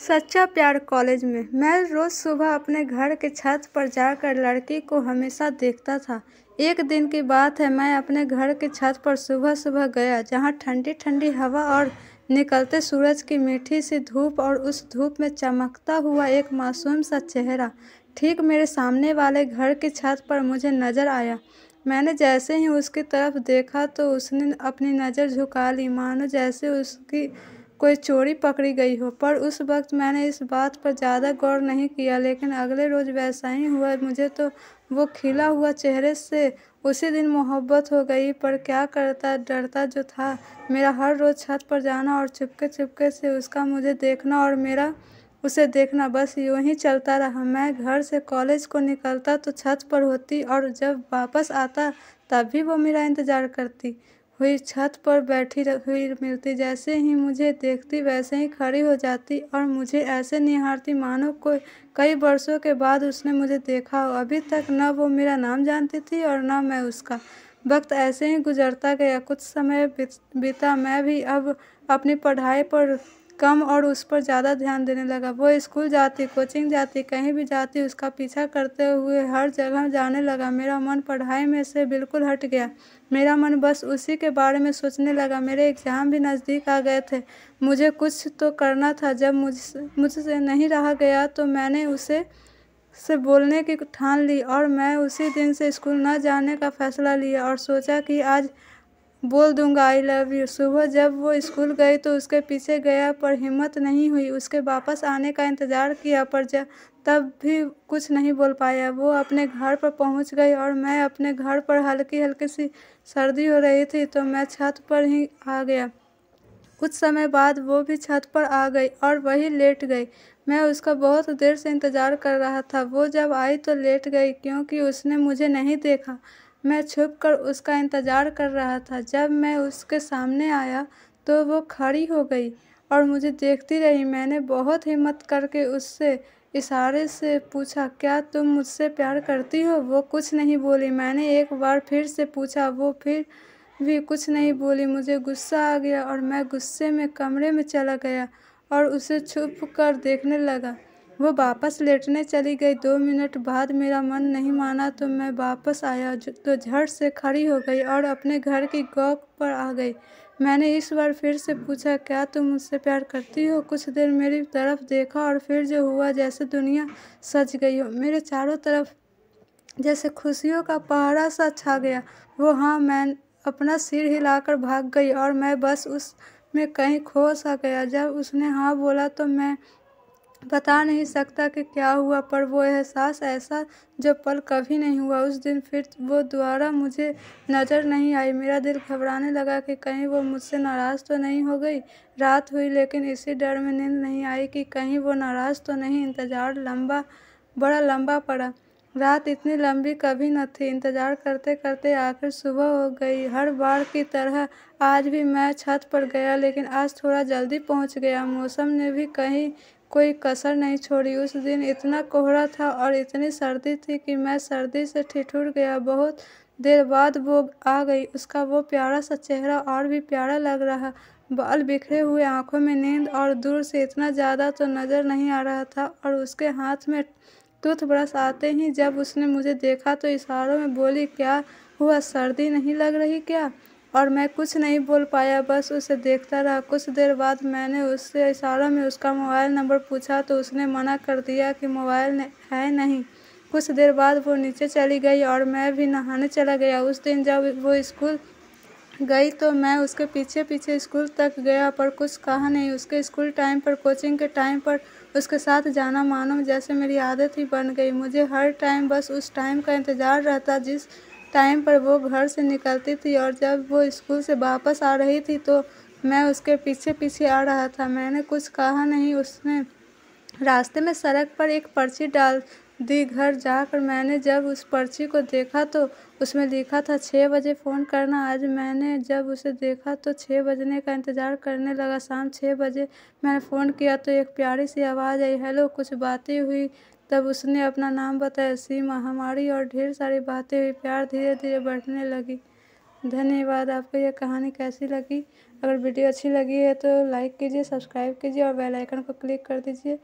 सच्चा प्यार कॉलेज में। मैं रोज सुबह अपने घर के छत पर जाकर लड़की को हमेशा देखता था। एक दिन की बात है, मैं अपने घर के छत पर सुबह सुबह गया, जहाँ ठंडी ठंडी हवा और निकलते सूरज की मीठी सी धूप और उस धूप में चमकता हुआ एक मासूम सा चेहरा ठीक मेरे सामने वाले घर की छत पर मुझे नजर आया। मैंने जैसे ही उसकी तरफ देखा तो उसने अपनी नज़र झुका ली, मानो जैसे उसकी कोई चोरी पकड़ी गई हो। पर उस वक्त मैंने इस बात पर ज़्यादा गौर नहीं किया, लेकिन अगले रोज़ वैसा ही हुआ। मुझे तो वो खिला हुआ चेहरे से उसी दिन मोहब्बत हो गई। पर क्या करता, डरता जो था। मेरा हर रोज़ छत पर जाना और चुपके चुपके से उसका मुझे देखना और मेरा उसे देखना, बस यूं ही चलता रहा। मैं घर से कॉलेज को निकलता तो छत पर होती और जब वापस आता तब भी वो मेरा इंतज़ार करती हुई छत पर बैठी हुई मिलती। जैसे ही मुझे देखती वैसे ही खड़ी हो जाती और मुझे ऐसे निहारती मानो कोई कई वर्षों के बाद उसने मुझे देखा हो। अभी तक न वो मेरा नाम जानती थी और न मैं उसका। वक्त ऐसे ही गुजरता गया। कुछ समय बीता। मैं भी अब अपनी पढ़ाई पर कम और उस पर ज़्यादा ध्यान देने लगा। वो स्कूल जाती, कोचिंग जाती, कहीं भी जाती, उसका पीछा करते हुए हर जगह जाने लगा। मेरा मन पढ़ाई में से बिल्कुल हट गया। मेरा मन बस उसी के बारे में सोचने लगा। मेरे एग्ज़ाम भी नज़दीक आ गए थे। मुझे कुछ तो करना था। जब मुझसे नहीं रहा गया तो मैंने उसे बोलने की ठान ली और मैं उसी दिन से स्कूल न जाने का फ़ैसला लिया और सोचा कि आज बोल दूंगा आई लव यू। सुबह जब वो स्कूल गई तो उसके पीछे गया, पर हिम्मत नहीं हुई। उसके वापस आने का इंतज़ार किया, पर तब भी कुछ नहीं बोल पाया। वो अपने घर पर पहुंच गई और मैं अपने घर पर हल्की हल्की सी सर्दी हो रही थी तो मैं छत पर ही आ गया। कुछ समय बाद वो भी छत पर आ गई और वहीं लेट गई। मैं उसका बहुत देर से इंतज़ार कर रहा था। वो जब आई तो लेट गई क्योंकि उसने मुझे नहीं देखा। मैं छुपकर उसका इंतज़ार कर रहा था। जब मैं उसके सामने आया तो वो खड़ी हो गई और मुझे देखती रही। मैंने बहुत हिम्मत करके उससे इशारे से पूछा, क्या तुम मुझसे प्यार करती हो? वो कुछ नहीं बोली। मैंने एक बार फिर से पूछा, वो फिर भी कुछ नहीं बोली। मुझे गुस्सा आ गया और मैं गुस्से में कमरे में चला गया और उसे छुप कर देखने लगा। वो वापस लेटने चली गई। 2 मिनट बाद मेरा मन नहीं माना तो मैं वापस आया तो झट से खड़ी हो गई और अपने घर की गॉक पर आ गई। मैंने इस बार फिर से पूछा, क्या तुम मुझसे प्यार करती हो? कुछ देर मेरी तरफ देखा और फिर जो हुआ जैसे दुनिया सज गई हो। मेरे चारों तरफ जैसे खुशियों का पहरा सा छा गया। वो हाँ, मैं अपना सिर हिलाकर भाग गई और मैं बस उसमें कहीं खो सा गया। जब उसने हाँ बोला तो मैं बता नहीं सकता कि क्या हुआ, पर वो एहसास ऐसा जो पल कभी नहीं हुआ। उस दिन फिर वो दोबारा मुझे नज़र नहीं आई। मेरा दिल घबराने लगा कि कहीं वो मुझसे नाराज़ तो नहीं हो गई। रात हुई लेकिन इसी डर में नींद नहीं आई कि कहीं वो नाराज़ तो नहीं। इंतज़ार बड़ा लंबा पड़ा। रात इतनी लंबी कभी न थी। इंतज़ार करते करते आखिर सुबह हो गई। हर बार की तरह आज भी मैं छत पर गया, लेकिन आज थोड़ा जल्दी पहुंच गया। मौसम ने भी कहीं कोई कसर नहीं छोड़ी। उस दिन इतना कोहरा था और इतनी सर्दी थी कि मैं सर्दी से ठिठुर गया। बहुत देर बाद वो आ गई। उसका वो प्यारा सा चेहरा और भी प्यारा लग रहा, बाल बिखरे हुए, आंखों में नींद और दूर से इतना ज़्यादा तो नज़र नहीं आ रहा था। और उसके हाथ में टूथब्रश आते ही जब उसने मुझे देखा तो इशारों में बोली, क्या हुआ, सर्दी नहीं लग रही क्या? और मैं कुछ नहीं बोल पाया, बस उसे देखता रहा। कुछ देर बाद मैंने उससे इशारों में उसका मोबाइल नंबर पूछा तो उसने मना कर दिया कि मोबाइल है नहीं। कुछ देर बाद वो नीचे चली गई और मैं भी नहाने चला गया। उस दिन जब वो स्कूल गई तो मैं उसके पीछे पीछे स्कूल तक गया, पर कुछ कहा नहीं। उसके स्कूल टाइम पर, कोचिंग के टाइम पर उसके साथ जाना मानो जैसे मेरी आदत ही बन गई। मुझे हर टाइम बस उस टाइम का इंतज़ार रहता जिस टाइम पर वो घर से निकलती थी, और जब वो स्कूल से वापस आ रही थी तो मैं उसके पीछे पीछे आ रहा था। मैंने कुछ कहा नहीं। उसने रास्ते में सड़क पर एक पर्ची डाल दी। घर जाकर मैंने जब उस पर्ची को देखा तो उसमें लिखा था 6 बजे फ़ोन करना। आज मैंने जब उसे देखा तो 6 बजने का इंतज़ार करने लगा। शाम 6 बजे मैंने फ़ोन किया तो एक प्यारी सी आवाज़ आई, हेलो। कुछ बातें हुई, तब उसने अपना नाम बताया, सीमा। हमारी और ढेर सारी बातें हुई। प्यार धीरे धीरे बढ़ने लगी। धन्यवाद। आपको यह कहानी कैसी लगी? अगर वीडियो अच्छी लगी है तो लाइक कीजिए, सब्सक्राइब कीजिए और बेल आइकन को क्लिक कर दीजिए